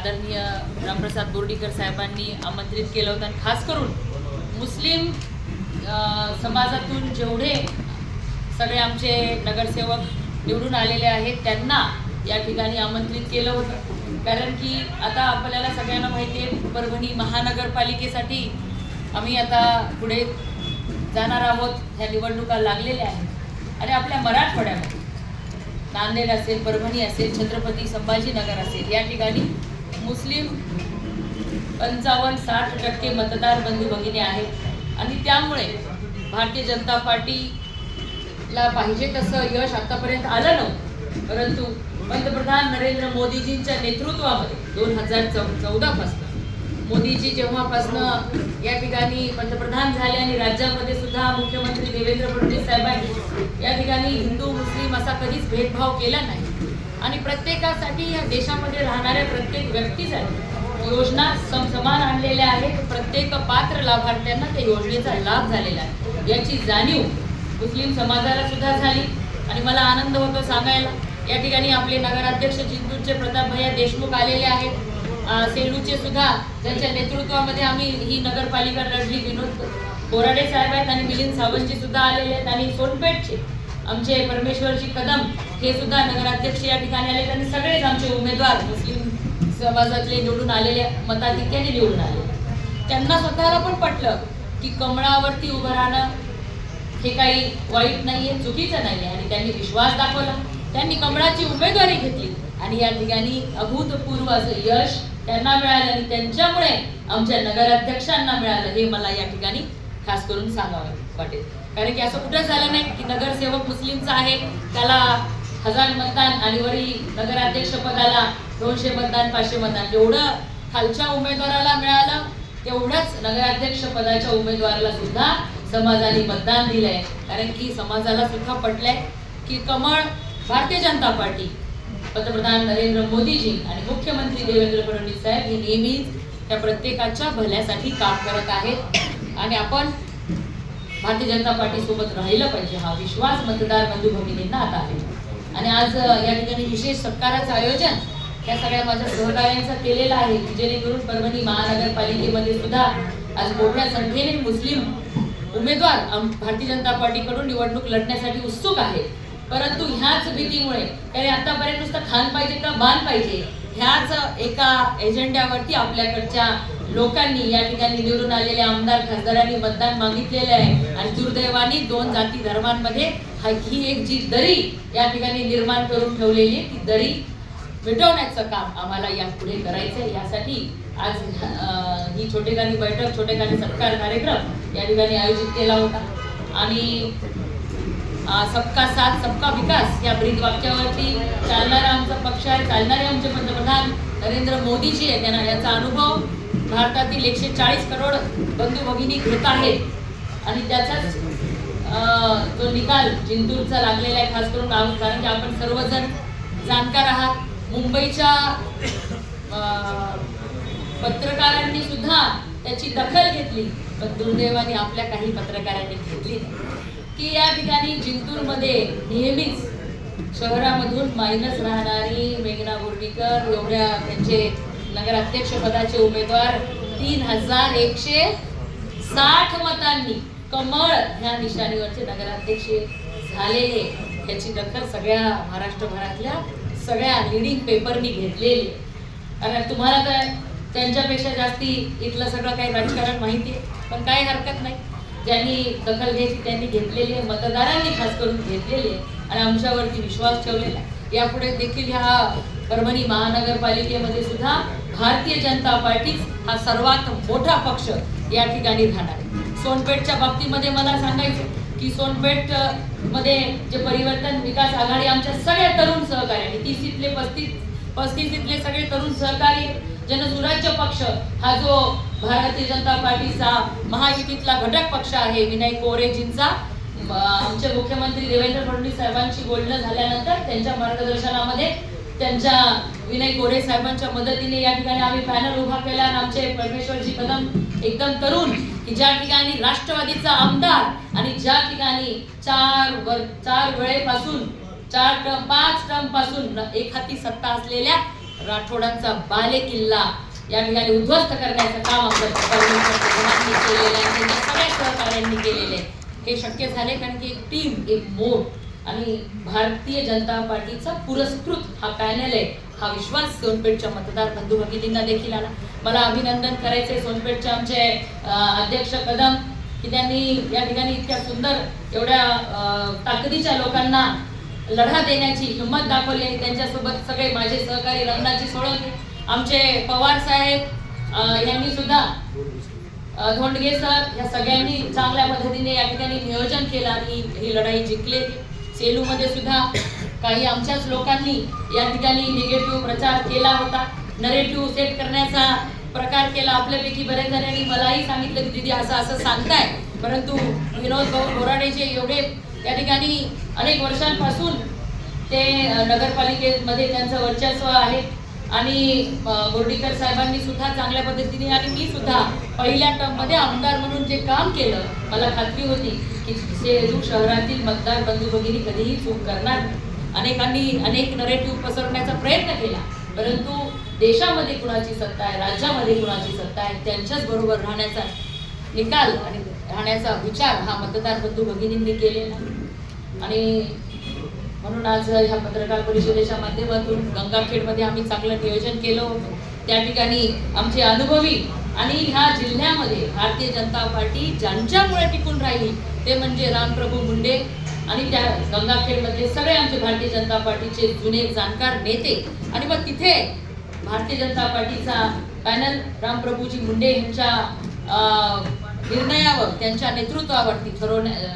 आदरणीय रामप्रसाद बोर्डीकर साहेबांनी आमंत्रित केलं होतं आणि खास करून मुस्लिम समाजातून जेवढे सगळे आमचे नगरसेवक निवडून आलेले आहेत त्यांना या ठिकाणी आमंत्रित केलं होतं। कारण की आता आपल्याला सगळ्यांना माहिती आहे परभणी महानगरपालिकेसाठी आम्ही आता पुढे जाणार आहोत। ह्या निवडणुका लागलेल्या आहेत आणि आपल्या मराठवाड्यामध्ये नांदेड असेल, परभणी असेल, छत्रपती संभाजीनगर असेल या ठिकाणी मुस्लिम 55-60% मतदार बंधू भगिनी आहेत आणि त्यामुळे भारतीय जनता पार्टीला पाहिजे तसं यश आतापर्यंत आलं नव्हतं। परंतु पंतप्रधान नरेंद्र मोदीजींच्या नेतृत्वामध्ये 2014 पासून मोदीजी जेव्हापासून या ठिकाणी पंतप्रधान झाले आणि राज्यामध्ये सुद्धा मुख्यमंत्री देवेंद्र फडणवीस साहेबांनी या ठिकाणी हिंदू मुस्लिम असा कधीच भेदभाव केला नाही आणि प्रत्येकासाठी या देशामध्ये राहणाऱ्या प्रत्येक व्यक्तीसाठी योजना समान आणलेल्या आहेत। प्रत्येक पात्र लाभार्थ्यांना त्या योजनेचा लाभ झालेला आहे याची जाणीव मुस्लिम समाजाला सुद्धा झाली आणि मला आनंद होतो सांगायला या ठिकाणी आपले नगराध्यक्ष जिंतूरचे प्रताप भैया देशमुख आलेले आहेत। सेलूचे सुद्धा ज्यांच्या नेतृत्वामध्ये आम्ही ही नगरपालिका लढली विनोद बोराडे साहेब आहेत आणि मिलिंद सावंतजी सुद्धा आलेले आहेत आणि सोनपेठचे आमचे परमेश्वरजी कदम हे सुद्धा नगराध्यक्ष या ठिकाणी आले आणि सगळेच आमचे उमेदवार मुस्लिम समाजातले निवडून आलेले मताधिक्याने निवडून आले। त्यांना स्वतःला पण पटलं की कमळावरती उभं राहणं हे काही वाईट नाहीये, चुकीचं नाहीये आणि त्यांनी विश्वास दाखवला। त्यांनी कमळाची उमेदवारी घेतली आणि या ठिकाणी अभूतपूर्व असं यश त्यांना मिळालं आणि त्यांच्यामुळे आमच्या नगराध्यक्षांना मिळालं हे मला या ठिकाणी खास करून सांगावं वाटेल। कारण की असं कुठं झालं नाही की नगरसेवक मुस्लिमचा आहे त्याला 1000 मतदान आणि वरी नगराध्यक्ष पदाला 200 मतदान 500 मतदान जेवढं खालच्या उमेदवाराला मिळालं तेवढंच नगराध्यक्ष पदाच्या उमेदवाराला सुद्धा समाजाने मतदान दिलंय। कारण की समाजाला सुद्धा पटलंय की कमळ भारतीय जनता पार्टी पंतप्रधान नरेंद्र मोदीजी आणि मुख्यमंत्री देवेंद्र फडणवीस साहेब हे नेहमीच त्या प्रत्येकाच्या भल्यासाठी काम करत आहेत आणि आपण भारतीय जनता पार्टी सोबत राहिलं पाहिजे हा विश्वास मतदार बंधू भगिनींना आता आहे। आणि आज या ठिकाणी विशेष सत्काराचं आयोजन या सगळ्या माझ्या सहकार्यांचं केलेलं आहे की जेणेकरून परभणी महानगरपालिकेमध्ये सुद्धा आज मोठ्या संख्येने मुस्लिम उमेदवार भारतीय जनता पार्टीकडून निवडणूक लढण्यासाठी उत्सुक आहेत। परंतु ह्याच भीतीमुळे त्याने आतापर्यंत नुसतं खान पाहिजे का बाण पाहिजे ह्याच एका एजेंड्यावरती आपल्याकडच्या लोकांनी या ठिकाणी निवडून आलेल्या आमदार खासदारांनी मतदान मागितलेले आहे आणि दुर्दैवाने 2 जाती धर्मांमध्ये ही एक जी दरी या ठिकाणी निर्माण करून ठेवलेली ती दरी मिटवण्याचं काम आम्हाला यापुढे करायचंय। यासाठी आज ही छोटेखानी बैठक छोटेखानी सत्कार कार्यक्रम या ठिकाणी आयोजित केला होता आणि सबका साथ सबका विकास या ब्रीद वाक्यावरती चालणारा आमचा पक्ष आहे, चालणारे आमचे पंतप्रधान नरेंद्र मोदीजी आहेत। त्यांना याचा अनुभव भारतातील 140 करोड बंधू भगिनी घेत आहेत आणि त्याचाच तो निकाल जिंतूरचा लागलेला आहे खास करून कारण की आपण सर्वजण जाणकार आहात। मुंबईच्या पत्रकारांनी सुद्धा त्याची दखल घेतली पण दुर्दैवाने आपल्या काही पत्रकारांनी घेतली की या ठिकाणी जिंतूरमध्ये नेहमीच शहरामधून मायनस राहणारी मेघना बोर्डीकर एवढ्या त्यांचे नगराध्यक्ष पदाचे उमेदवार 3160 मतांनी कमळ ह्या निशाणीवरचे नगराध्यक्ष झालेले याची दखल सगळ्या महाराष्ट्रभरातल्या सगळ्या लीडिंग पेपरनी घेतलेली। कारण तुम्हाला तर त्यांच्यापेक्षा जास्ती इथलं सगळं काही राजकारण माहिती आहे पण काही हरकत नाही। ज्यांनी दखल घ्यायची त्यांनी घेतलेली आहे, मतदारांनी खास करून घेतलेली आहे आणि आमच्यावरती विश्वास ठेवलेला आहे। यापुढे देखील ह्या परभणी महानगरपालिकेमध्ये सुद्धा भारतीय जनता पार्टी हा सर्वात मोठा पक्ष या ठिकाणी राहणार आहे। सोनपेठच्या बाबतीमध्ये मला सांगायचं की सोनपेठ मध्ये जे परिवर्तन विकास आघाडी आमच्या सगळ्या तरुण सहकार्यांनी 30तले 35तले सगळे तरुण सहकारी जनसुराज्य पक्ष हा जो भारतीय जनता पार्टीचा महायुतीतला घटक पक्ष आहे विनायक कोरेजींचा आमचे मुख्यमंत्री देवेंद्र फडणवीस साहेबांशी बोलणं झाल्यानंतर त्यांच्या मार्गदर्शनामध्ये त्यांच्या विनायक कोरे साहेबांच्या मदतीने या ठिकाणी आम्ही पॅनल उभा केला आणि आमचे परमेश्वरजी कदम एकदम तरुण की ज्या ठिकाणी राष्ट्रवादीचा आमदार आणि ज्या ठिकाणी 4 वेळेपासून 5 टर्म पासून एक हाती सत्ता असलेल्या राठोडांचा बाले किल्ला या ठिकाणी उद्ध्वस्त करण्याचं काम आपल्या जमातीने केलेलं आहे, त्यांच्या सगळ्या सहकार्यांनी केलेले आहे. हे शक्य झाले कारण की एक टीम, एक मोठ आणि भारतीय जनता पार्टीचा पुरस्कृत हा पॅनल आहे. हा विश्वास सोनपेठच्या मतदार बंधू भगिनींना देखील आला. मला अभिनंदन करायचे सोनपेठचे आमचे अध्यक्ष कदम की त्यांनी या ठिकाणी इतक्या सुंदर एवढ्या ताकदीच्या लोकांना लढा देण्याची हिंमत दाखवली आणि त्यांच्यासोबत सगळे माझे सहकारी रमणाजी सोळंके, आमचे पवार साहेब यांनी सुद्धा, धोंडगे सर, या सगळ्यांनी चांगल्या पद्धतीने या ठिकाणी नियोजन केलं आणि ही लढाई जिंकली. सेलूमध्ये सुद्धा काही आमच्याच लोकांनी या ठिकाणी निगेटिव्ह प्रचार केला होता, नरेटिव्ह सेट करण्याचा प्रकार केला. आपल्यापैकी बरेच जणांनी मलाही सांगितलं की दीदी असं असं सांगताय, परंतु विनोद भाऊ बोराडेचे एवढे या ठिकाणी अनेक वर्षांपासून ते नगरपालिकेमध्ये त्यांचं वर्चस्व आहे आणि बोर्डीकर साहेबांनी सुद्धा चांगल्या पद्धतीने आणि मी सुद्धा पहिल्या टर्ममध्ये आमदार म्हणून जे काम केलं, मला खात्री होती की सेलू शहरातील मतदार बंधू भगिनी कधीही चूक करणार. अनेकांनी अनेक नरेटिव्ह पसरवण्याचा प्रयत्न केला, परंतु देशामध्ये कुणाची सत्ता आहे, राज्यामध्ये कुणाची सत्ता आहे, त्यांच्याच बरोबर राहण्याचा निकाल आणि राहण्याचा विचार हा मतदार बंधू भगिनींनी केलेला. आणि म्हणून आज ह्या पत्रकार परिषदेच्या माध्यमातून गंगाखेडमध्ये आम्ही चांगलं नियोजन केलं होतं. त्या ठिकाणी आमचे अनुभवी आणि ह्या जिल्ह्यामध्ये भारतीय जनता पार्टी ज्यांच्यामुळे टिकून राहिली ते म्हणजे रामप्रभू मुंडे आणि त्या गंगाखेडमधले सगळे आमचे भारतीय जनता पार्टीचे जुने जाणकार नेते. आणि मग तिथे भारतीय जनता पार्टीचा पॅनल रामप्रभूजी मुंडे यांच्या निर्णयावर, त्यांच्या नेतृत्वावरती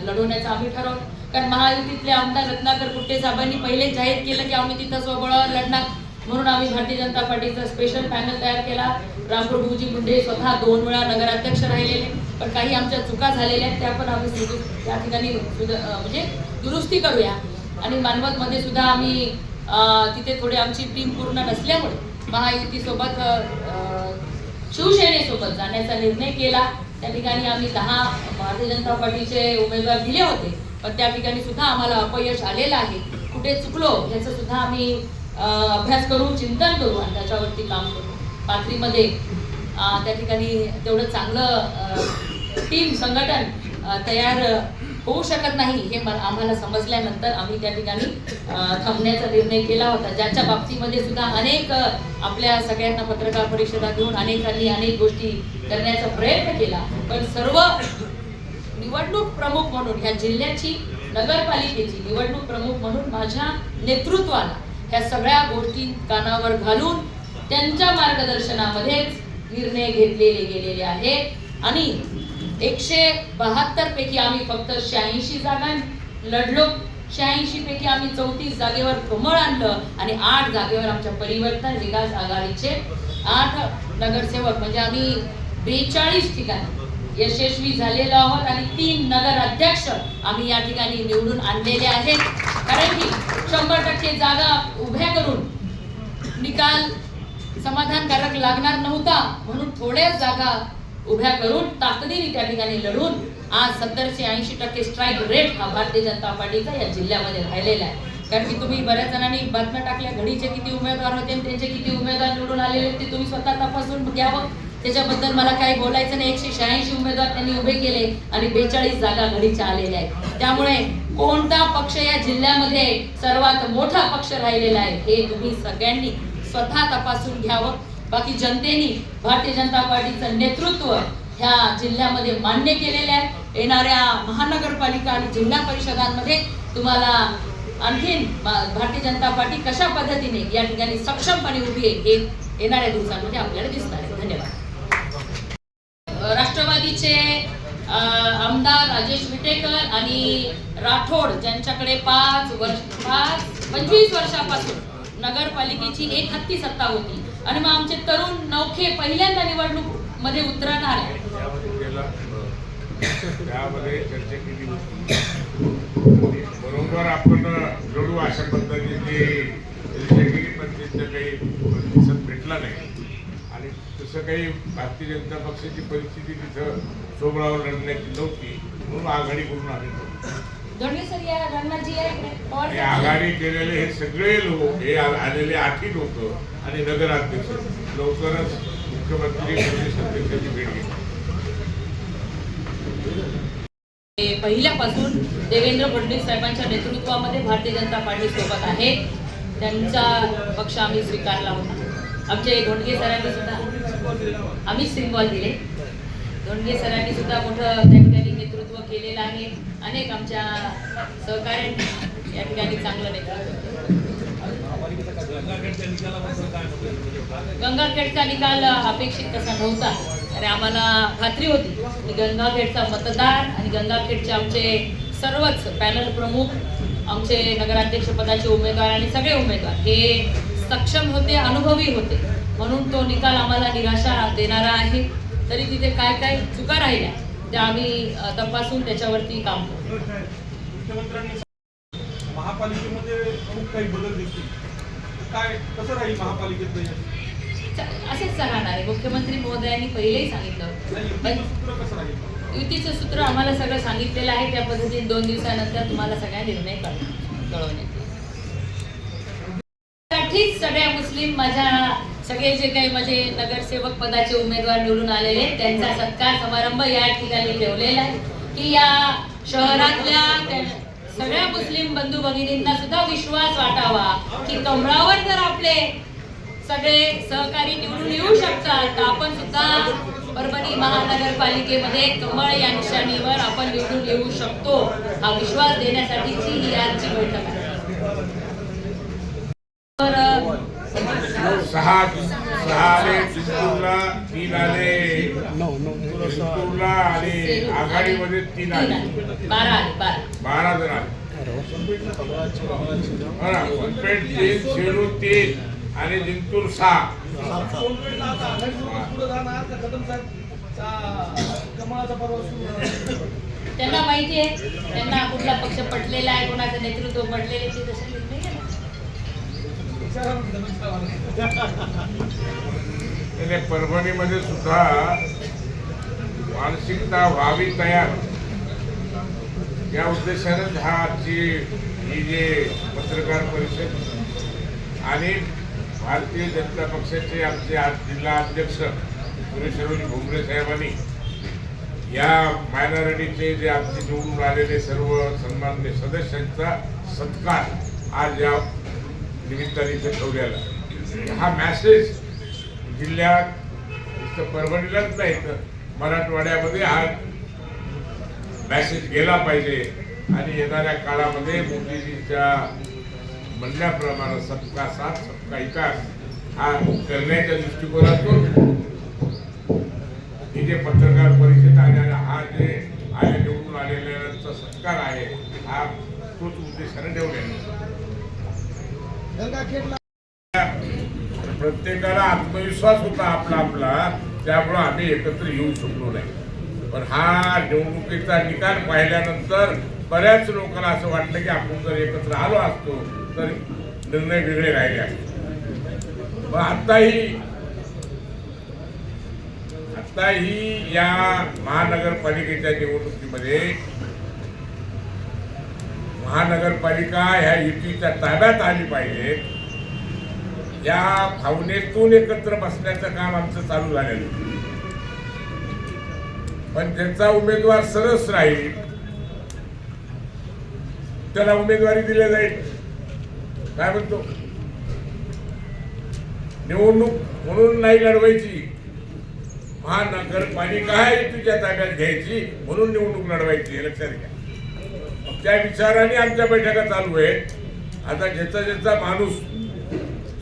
लढवण्याचं आम्ही ठरवलं. कारण महायुतीतले आमदार रत्नाकर कुट्टे साहेबांनी पहिले जाहीर केलं की आम्ही तिथं स्वबळावर लढणार, म्हणून आम्ही भारतीय जनता पार्टीचा स्पेशल पॅनल तयार केला. रामप्रभूजी मुंडे स्वतः 2 वेळा नगराध्यक्ष राहिलेले, पण काही आमच्या चुका झालेल्या आहेत त्या पण आम्ही त्या ठिकाणी म्हणजे दुरुस्ती करूया. आणि मानवतमध्ये सुद्धा आम्ही तिथे थोडी आमची टीम पूर्ण नसल्यामुळे महायुतीसोबत शिवसेनेसोबत जाण्याचा निर्णय केला. त्या ठिकाणी आम्ही 10 भारतीय जनता पार्टीचे उमेदवार दिले होते, पण त्या ठिकाणी सुद्धा आम्हाला अपयश आलेलं आहे. कुठे चुकलो याचं सुद्धा आम्ही अभ्यास करू, चिंतन करू आणि त्याच्यावरती काम करू. पाथरीमध्ये त्या ठिकाणी तेवढं चांगलं टीम संघटन तयार होऊ शकत नाही हे आम्हाला समजल्यानंतर आम्ही त्या ठिकाणी थांबण्याचा निर्णय केला होता. ज्याच्या बाबतीमध्ये सुद्धा अनेक आपल्या सगळ्यांना पत्रकार परिषदा घेऊन अनेकांनी अनेक गोष्टी करण्याचा प्रयत्न केला, पण सर्व निवडणूक प्रमुख म्हणून ह्या जिल्ह्याची, नगरपालिकेची निवडणूक प्रमुख म्हणून माझ्या नेतृत्वाला ह्या सगळ्या गोष्टी कानावर घालून त्यांच्या मार्गदर्शनामध्येच निर्णय घेतलेले गेलेले आहेत. आणि 172 पैकी आम्ही फक्त 86 जागा लढलो. 86 पैकी आम्ही 34 जागेवर कमळ आणलं आणि 8 जागेवर आमच्या परिवर्तन विकास आघाडीचे 8 नगरसेवक म्हणजे आम्ही 42 ठिकाणी यशस्वी झालेलो आहोत आणि 3 नगर अध्यक्ष आम्ही या ठिकाणी निवडून आणलेले आहेत. कारण की 100% जागा उभ्या करून निकाल समाधानकारक लागणार नव्हता, म्हणून थोड्याच जागा उभ्या करून ताकदीने त्या ठिकाणी लढून आज 70 ते 80% स्ट्राईक रेट हा भारतीय जनता पार्टीचा या जिल्ह्यामध्ये राहिलेला आहे. कारण की तुम्ही बऱ्याच जणांनी बातम्या टाकल्या घडीचे किती उमेदवार होते आणि त्यांचे किती उमेदवार निवडून आलेले ते तुम्ही स्वतः तपासून घ्यावं. त्याच्याबद्दल मला काही बोलायचं नाही. 186 उमेदवार त्यांनी उभे केले आणि 42 जागा घडीच्या आलेल्या आहेत. त्यामुळे कोणता पक्ष या जिल्ह्यामध्ये सर्वात मोठा पक्ष राहिलेला आहे हे तुम्ही सगळ्यांनी स्वतः तपासून घ्यावं. बाकी जनतेने भारतीय जनता पार्टीचं नेतृत्व ह्या जिल्ह्यामध्ये मान्य केलेले आहे. येणाऱ्या महानगरपालिका आणि जिल्हा परिषदांमध्ये तुम्हाला आणखीन भारतीय जनता पार्टी कशा पद्धतीने या ठिकाणी सक्षमपणे उभी आहे हे येणाऱ्या दिवसांमध्ये आपल्याला दिसणार आहे. धन्यवाद. राष्ट्रवादीचे आमदार राजेश विटेकर आणि राठोड ज्यांच्याकडे 25 वर्षापासून नगरपालिकेची एक हत्ती सत्ता होती आणि मग आमचे तरुण नौखे पहिल्यांदा निवडणूक मध्ये उतरणार आहे. त्यामध्ये चर्चा केली होती. बरोबर आपण लढू अशा पद्धतीने पण तिथं काही प्रतिसाद भेटला नाही आणि तसं काही भारतीय जनता पक्षाची परिस्थिती तिथं सोबळावर लढण्याची नव्हती, म्हणून आघाडी करून आलेलो. धोंडगे सर या रणनाथजी या इकडे. पवार आणि साहेब. आघाडी केलेले हे सगळे लोक, हे आलेले 8 लोक आणि नगराध्यक्ष लवकरच मुख्यमंत्री प्रदेश अध्यक्षाची भेट घेतली. पहिल्यापासून देवेंद्र फडणवीस साहेबांच्या नेतृत्वामध्ये भारतीय जनता पार्टी सोबत आहे. त्यांचा पक्ष आम्ही स्वीकारला होता. आमचे धोंडगे सरांनी सुद्धा आम्ही सिंबॉल दिले. धोंडगे सरांनी सुद्धा मोठं त्या ठिकाणी नेतृत्व केलेलं आहे. अनेक आमच्या सहकाऱ्यांनी या ठिकाणी चांगलं नेतृत्व केलं. गंगाखेडचा निकाल अपेक्षित तसा नव्हता आणि आम्हाला खात्री होती की गंगाखेडचा मतदार आणि गंगाखेडचे आमचे सर्वच पॅनल प्रमुख, आमचे नगराध्यक्ष पदाचे उमेदवार आणि सगळे उमेदवार हे सक्षम होते, अनुभवी होते, म्हणून तो निकाल आम्हाला निराशा देणारा आहे. तरी तिथे काय काय चुका राहिल्या त्या आम्ही तपासून त्याच्यावरती काम करू. मुख्यमंत्र्यांनी महापालिकेमध्ये खूप काही बदल दिसतील, काय कसं राहील महापालिकेत? असेच राहणार आहे. मुख्यमंत्री महोदयांनी पहिलेही सांगितलं सूत्र कसं राहील? युतीचं सूत्र आम्हाला सगळं सांगितलेलं आहे. त्या पद्धतीने 2 दिवसानंतर तुम्हाला सगळ्या निर्णय कळवण्यात येईल. सगळ्या मुस्लिम माझ्या सगळे जे काही माझे नगरसेवक पदाचे उमेदवार निवडून आलेले त्यांचा सत्कार समारंभ या ठिकाणी ठेवलेला आहे की या शहरातल्या सगळ्या मुस्लिम बंधू भगिनींना सुद्धा विश्वास वाटावा की कमळावर जर आपले सगळे सहकारी निवडून येऊ शकतात तर आपण सुद्धा परभणी महानगरपालिकेमध्ये कमळ या निशाणीवर आपण निवडून येऊ शकतो. हा विश्वास देण्यासाठीची ही आजची बैठक आहे. सहा आले चिंतूरला, 3 आले चिंतूरला आणि आघाडीमध्ये 3 आले, 12 जण आले. वनपेठ 3, शेलू 3 आणि जिंतूर 6. त्यांना माहिती आहे त्यांना कुठला पक्ष पटलेला आहे, कोणाचं नेतृत्व पटलेले ते तसे निर्णय घेणार. परभणीमध्ये सुद्धा मानसिकता व्हावी तयार या उद्देशाने ही जे पत्रकार परिषद आणि भारतीय जनता पक्षाचे आमचे जिल्हा अध्यक्ष सुरेश भुमरे साहेबांनी या मायनॉरिटीचे जे आमचे निवडून आलेले सर्व सन्माननीय सदस्यांचा सत्कार आज या निमित्ताने इथे ठेवलेला. हा मॅसेज जिल्ह्यात नुसतं परभणीलाच नाही तर मराठवाड्यामध्ये हा मॅसेज गेला पाहिजे आणि येणाऱ्या काळामध्ये मोदीजींच्या म्हणण्याप्रमाणे सबका साथ सबका विकास हा करण्याच्या दृष्टिकोनातून ही जे पत्रकार परिषद आणि हा जे निवडून आलेल्यांचा सत्कार आहे हा तोच उद्देशाने ठेवलेला. प्रत्येकाला आत्मविश्वास होता आपला त्यामुळे आम्ही एकत्र येऊ शकलो नाही. पण हा निवडणुकीचा निकाल पाहिल्यानंतर बऱ्याच लोकांना असं वाटलं की आपण जर एकत्र आलो असतो तर निर्णय वेगळे राहिले असते. पण आताही या महानगरपालिकेच्या निवडणुकीमध्ये महानगरपालिका ह्या युतीच्या ताब्यात आली पाहिजे या भावनेतून एकत्र बसण्याचं काम आमचं चालू झालेलं. पण ज्यांचा उमेदवार सरस राहील त्याला उमेदवारी दिली जाईल. काय म्हणतो, निवडणूक म्हणून नाही लढवायची, महानगरपालिका युतीच्या ताब्यात घ्यायची म्हणून निवडणूक लढवायची, लक्षात घ्या. त्या विचाराने आमच्या बैठका चालू आहेत. आता ज्याचा माणूस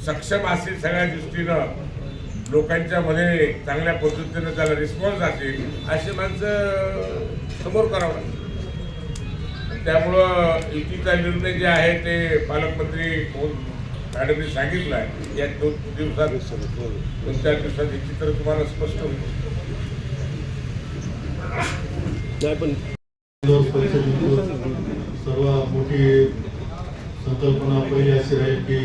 सक्षम असेल सगळ्या दृष्टीनं लोकांच्या मध्ये चांगल्या पद्धतीनं त्याला रिस्पॉन्स असेल अशी माणसं समोर करावं लागतं. त्यामुळं युतीचा निर्णय जे आहे ते पालकमंत्री मॅडमनी सांगितलं आहे. या 2 दिवसात 2-4 दिवसात हे चित्र तुम्हाला स्पष्ट होईल. सर्व मोठी संकल्पना पहिली अशी राहील की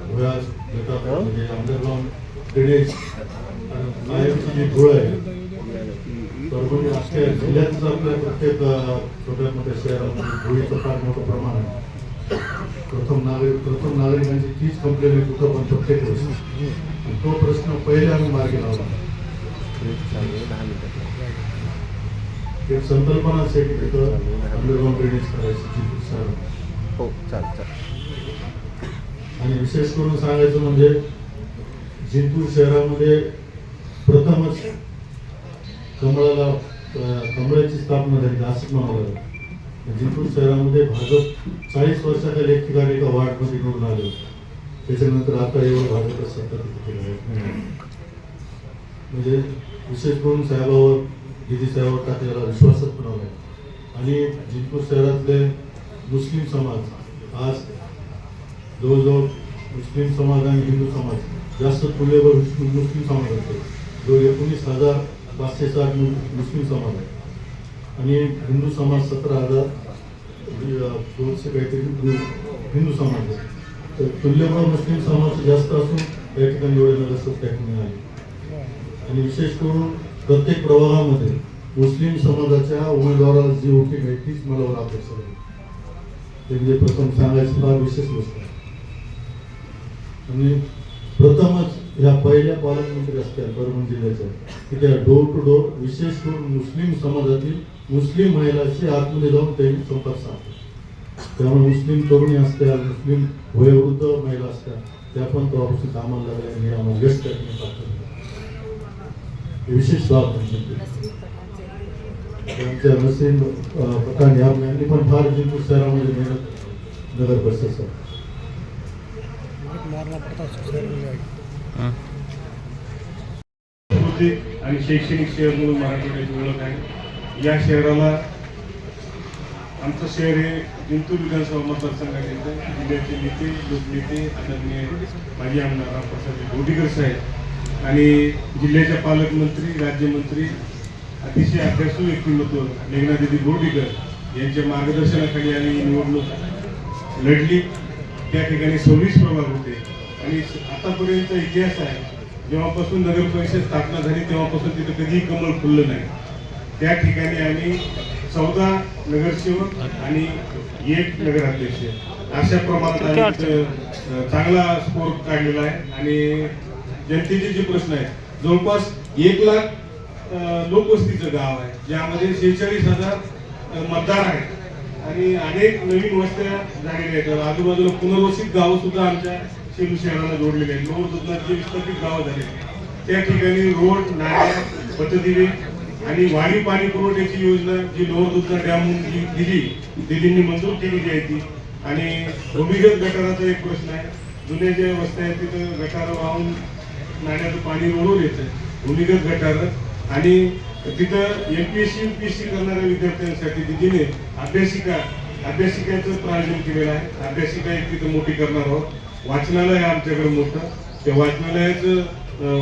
म्हणजे अंडरग्राउंड ड्रेनेज आणि बाहेरची जी धूळ आहे परभणी अख्ख्या जिल्ह्यातच आपल्या प्रत्येक छोट्या मोठ्या शहरामध्ये धुळीचं फार मोठं प्रमाण आहे. प्रथम नागरिकांची तीच कंप्लेंट येत होतं, पण प्रत्येक वेळेस तो प्रश्न पहिले आम्ही मार्गी लावला. एक संकल्पना आहे की तिथं अंडरग्राऊंड ड्रेनेज करायची हो चालेल. आणि विशेष करून सांगायचं म्हणजे जिंतूर शहरामध्ये प्रथमच कमळाची स्थापना झाली असं म्हणावं लागेल. जिंतूर शहरामध्ये भाजप 40 वर्षाखाली एक ठिकाणी एका वार्डमध्ये निवडून आले. त्याच्यानंतर आता एवढं भाजप सत्ता म्हणजे विशेष करून साहेबावर दिदी साहेबावर टाकलेला विश्वासच बनवला. आणि जिंतूर शहरातले मुस्लिम समाज आज जवळजवळ मुस्लिम समाज आणि हिंदू समाज जास्त तुल्यबळ मुस्लिम समाज असतो. जो 19,560 मुस्लिम समाज आहे आणि हिंदू समाज 17,200 काहीतरी हिंदू समाज आहे. तर तुल्यबळ मुस्लिम समाज जास्त असून या ठिकाणी एवढे नगरसेवक त्या ठिकाणी आले. आणि विशेष करून प्रत्येक प्रभागामध्ये मुस्लिम समाजाच्या उमेदवाराला जी होती मिळते तीच मला अपेक्षा आहे. ते म्हणजे प्रथम सांगायचं फार विशेष गोष्ट आहे. आणि प्रथमच ह्या पहिल्या पालकमंत्री असत्या परभणी जिल्ह्याच्या की त्या डोर टू डोर विशेष करून मुस्लिम समाजातील मुस्लिम महिलांशी आतमध्ये जाऊन त्यांनी संपर्क साधला. त्यामुळे मुस्लिम तरुणी असत्या, मुस्लिम वयोवृद्ध महिला असत्या, त्या पण तेव्हापासून कामाला लागल्या आणि आम्हाला यश त्याने प्राप्त झालं. विशेष बाब त्यांच्या नसीम पठाण यांनी पण फार जिंतूर शहरामध्ये मेहनत नगर परिषद आणि शैक्षणिक शहर म्हणून मराठवाड्याची ओळख आहे. या शहराला आमचं शहर हे जिंतूर विधानसभा मतदारसंघात येतं. जिल्ह्याचे नेते लोकनेते आदरणीय माजी आमदार रामप्रसाद बोर्डीकर साहेब आणि जिल्ह्याच्या पालकमंत्री राज्यमंत्री अतिशय अभ्यासू व्यक्तिमत्व मेघनादिदी बोर्डीकर यांच्या मार्गदर्शनाखाली आम्ही निवडणूक लढली. त्या ठिकाणी 26 प्रभाग होते आणि आतापर्यंतचा इतिहास आहे, जेव्हापासून नगर परिषद स्थापना झाली तेव्हापासून तिथं कधीही कमळ फुललं नाही. त्या ठिकाणी आम्ही 14 नगरसेवक आणि 1 नगराध्यक्ष अशा प्रमाणात आम्ही चांगला स्कोर काढलेला आहे. आणि जनतेचे जे प्रश्न आहेत, जवळपास 1 लाख लोकवस्तीचं गाव आहे, ज्यामध्ये 46,000 मतदार आहेत आणि अनेक नवीन वस्त्या झालेल्या आहेत. आजूबाजूला पुनर्वसित गावं सुद्धा आमच्या सेलू शहराला जोडलेले आहेत. लोअर दुधनात जे विस्थापित गावं झाले त्या ठिकाणी रोड, नाल्या, पथदिवे आणि वाढीव पाणी पुरवठ्याची योजना जी लोअर दुधना डॅम दिल्लींनी मंजूर केलेली आहे ती. आणि भूमिगत गटाराचा एक प्रश्न आहे. जुन्या ज्या वस्त्या आहेत तिथं गटार वाहून नाल्याचं पाणी रोडून येतं, भूमिगत गटार. आणि तिथं MPSC UPSC करणाऱ्या विद्यार्थ्यांसाठी दिदीने अभ्यासिकाचं प्रायोजन केलेलं आहे. अभ्यासिका एक तिथं मोठी करणार आहोत. वाचनालय आहे आमच्याकडे मोठं, त्या वाचनालयाचं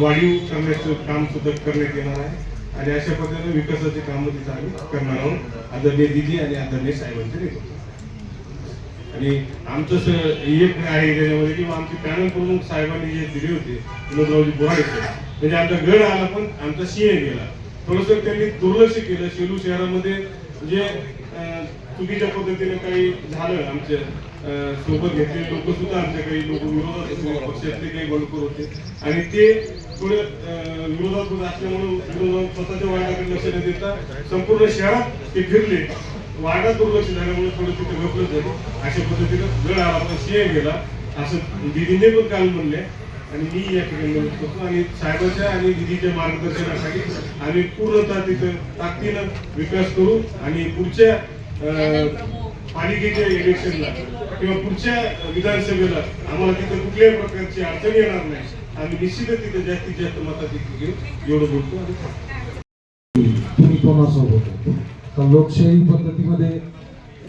वाढीव करण्याचं काम सुद्धा करण्यात येणार आहे. आणि अशा पद्धतीने विकासाचे काम तिथं आम्ही करणार आहोत आदरणीय दिदी आणि आदरणीय साहेबांच्या नेतृत्वात. आणि आमचं एक आहे त्याच्यामध्ये किंवा आमचे पॅनल प्रमुख साहेबांनी जे दिले होते विनोदरावजी बोराडे, म्हणजे आमचा गड आला पण आमचा CA गेला. थोडंसं त्यांनी दुर्लक्ष केलं. सेलू शहरामध्ये जे चुकीच्या पद्धतीने काही झालं, आमच्या सोबत घेतलेले लोक सुद्धा आमच्या काही लोक विरोधात होते, पक्षातले काही बंडखोर होते आणि ते थोडे विरोधात होत असल्यामुळे स्वतःच्या वार्डाकडे लक्ष न देता संपूर्ण शहरात ते फिरले. वार्डात दुर्लक्ष झाल्यामुळे थोडं तिथे गफलत झाली. अशा पद्धतीनं गड आला पण CA गेला असं दिदीने पण काल म्हणले. आणि मी या ठिकाणी करतो आणि साहेबांच्या आणि दिदीच्या मार्गदर्शनासाठी आम्ही पूर्णतः तिथं ताकदीनं विकास करू. आणि पुढच्या पालिकेच्या इलेक्शनला किंवा पुढच्या विधानसभेला आम्हाला तिथं कुठल्याही प्रकारची अडचण येणार नाही. आम्ही निश्चितच तिथे जास्तीत जास्त मताधिक्य घेऊ एवढं बोलतो. आणि तुम्ही कोणासोबत तर लोकशाही पद्धतीमध्ये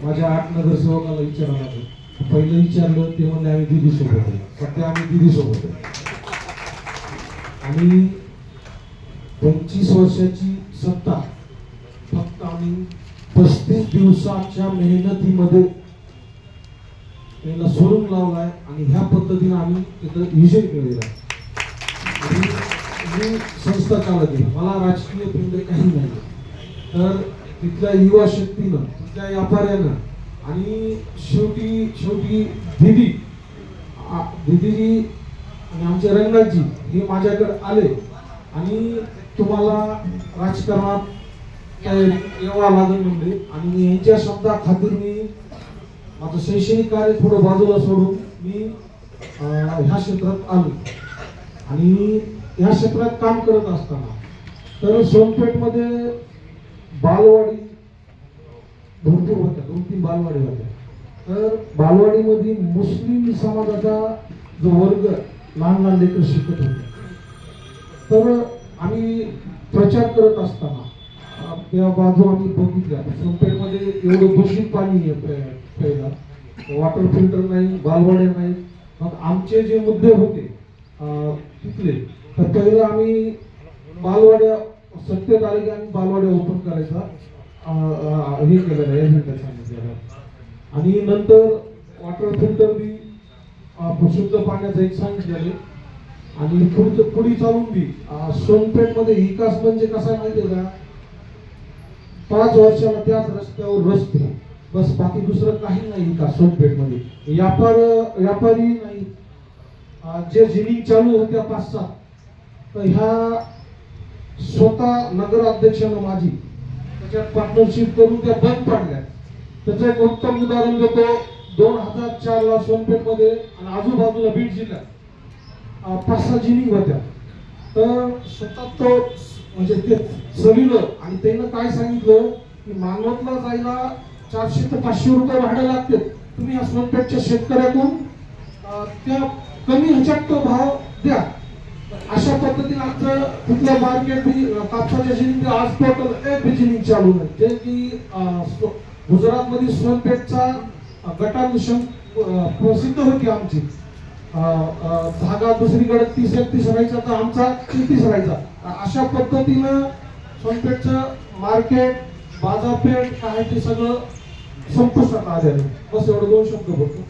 माझ्या 8 नगरसेवकाला विचारायला लागलं. पहिलं विचारलं ते म्हणजे आम्ही दिदी सोबत आहे. सध्या आम्ही दिदी सोबत आहे आणि 25 वर्षाची सत्ता फक्त आम्ही 35 दिवसाच्या मेहनतीमध्ये याला सोडून लावलाय. आणि ह्या पद्धतीने आम्ही तिथं विजय मिळवला. आणि मी संस्था चालत आहे, मला राजकीय पिंड काही नाही. तर तिथल्या युवा शक्तीनं, तिथल्या व्यापाऱ्यानं आणि शेवटी दीदीजी आणि आमचे रंगाजी हे माझ्याकडे आले आणि तुम्हाला राजकारणात यावं लागेल म्हणले आणि मी यांच्या शब्दाखातीर मी माझं शैक्षणिक कार्य थोडं बाजूला सोडून मी ह्या क्षेत्रात आलो आणि ह्या क्षेत्रात काम करत असताना तर सोनपेठमध्ये बालवाडी भरपूर होत्या, 2-3 बालवाडी होत्या. तर बालवाडीमध्ये मुस्लिम समाजाचा जो वर्ग लहान लहान लेकर शिकत होते. तर आम्ही प्रचार करत असताना त्या बाजू आम्ही बघितल्या सोनपेठमध्ये एवढं दूषित पाणी प्यायला, वॉटर फिल्टर नाही, बालवाड्या नाही. मग आमचे जे मुद्दे होते तिथले, तर पहिलं आम्ही बालवाड्या सत्तेत आले की आम्ही बालवाड्या ओपन करायचा हे केलेलं आहे, एजंडा सांगितलेला. आणि नंतर वॉटर फिल्टर बी शुद्ध पाण्याचं एक सांगितलेलं आणि पुढे चालून बी सोनपेठमध्ये विकास म्हणजे कसा माहितीये का, 5 वर्षाला त्याच रस्त्यावर रस्ते, बस बाकी दुसरं काही नाही का सोनपेठमध्ये. व्यापारी नाही. जे जिनिंग चालू होत्या 5-7, तर ह्या स्वतः नगराध्यक्षानं माझी त्याच्यात पार्टनरशिप करून त्या बंद पडल्या. त्याचं एक उत्तम उदाहरण देतो. 2004ला सोनपेठमध्ये आणि आजूबाजूला बीड जिल्ह्यात 5-6 जिनिंग होत्या. तर स्वतः तो म्हणजे ते चलिलं आणि त्यानं काय सांगितलं की मानवतला जायला 400 ते 500 रुपये भाडं लागते. तुम्ही या सोनपेठच्या शेतकऱ्यातून त्या कमी ह्याच्यात तो भाव द्या. अशा पद्धतीने आमचं कुठलं मार्केट कापसाच्या जिनिंग आज टोटल एक जिनिंग चालू आहे, जे की गुजरातमध्ये सोनपेठचा गटानुशम प्रसिद्ध होती आमची. धागा दुसरीकडे 30-31 राहायचा तर आमचा 33 राहायचा. अशा पद्धतीनं सोनपेठचं मार्केट, बाजारपेठ काय ते सगळं संपुष्टात आलेलं. बस एवढं 2 शब्द बोलतो.